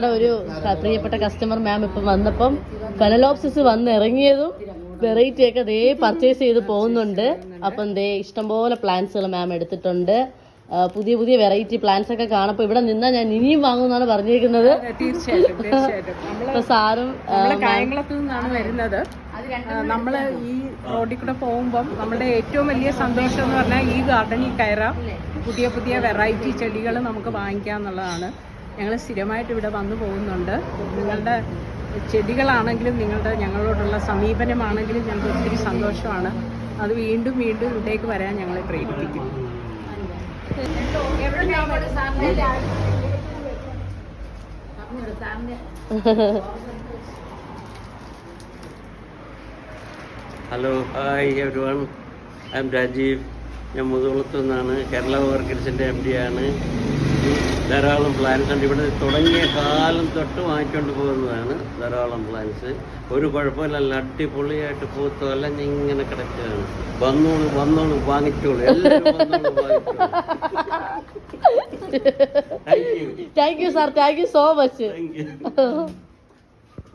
ഒരു പ്രിയപ്പെട്ട കസ്റ്റമർ മാം ഇപ്പം വന്നപ്പം ഫെനലോപ്സിസ് വന്ന് ഇറങ്ങിയതും വെറൈറ്റി ഒക്കെ ദേ പർച്ചേസ് ചെയ്ത് പോകുന്നുണ്ട്. അപ്പം ദേ ഇഷ്ടംപോലെ പ്ലാന്റ്സുകൾ മാം എടുത്തിട്ടുണ്ട്. പുതിയ പുതിയ വെറൈറ്റി പ്ലാന്റ്സ് ഒക്കെ കാണപ്പോ ഇവിടെ നിന്നാ ഞാൻ ഇനിയും വാങ്ങുമെന്നാണ് പറഞ്ഞിരിക്കുന്നത്. തീർച്ചയായിട്ടും സാറും കായംകുളത്ത് നിന്നാണ് വരുന്നത്. നമ്മൾ ഈ റോഡിൽ കൂടെ പോകുമ്പം നമ്മുടെ ഏറ്റവും വലിയ സന്തോഷം എന്ന് പറഞ്ഞാൽ ഈ ഗാർഡനിൽ കയറാം, പുതിയ പുതിയ വെറൈറ്റി ചെടികൾ നമുക്ക് വാങ്ങിക്കാം എന്നുള്ളതാണ്. ഞങ്ങൾ സ്ഥിരമായിട്ട് ഇവിടെ വന്നു പോകുന്നുണ്ട്. നിങ്ങളുടെ ചെടികളാണെങ്കിലും ഞങ്ങളോടുള്ള സമീപനമാണെങ്കിലും ഞങ്ങൾക്ക് ഒത്തിരി സന്തോഷമാണ്. അത് വീണ്ടും വീണ്ടും ഇവിടേക്ക് വരാൻ ഞങ്ങളെ പ്രേരിപ്പിക്കും. Hello, hi everyone, I am Rajeev. ഞാൻ മുതുകുളത്തു നിന്നാണ്. കേരള ഓർക്കിഡ്സിൻ്റെ MD ആണ്. ധാരാളം പ്ലാന്റ്സ് ഉണ്ട്. ഇവിടെ തുടങ്ങിയ കാലം തൊട്ട് വാങ്ങിക്കൊണ്ട് പോകുന്നതാണ് ധാരാളം പ്ലാന്റ്സ്. ഒരു കുഴപ്പമില്ല, അടിപൊളിയായിട്ട് പൂത്ത് അലഞ്ഞിങ്ങനെ കിടക്കുകയാണ്. വന്നോളൂ വാങ്ങിച്ചോളൂ, എല്ലാവരും വന്നോളൂ വാങ്ങിച്ചോളൂ. Thank you sir, thank you so much. Thank U.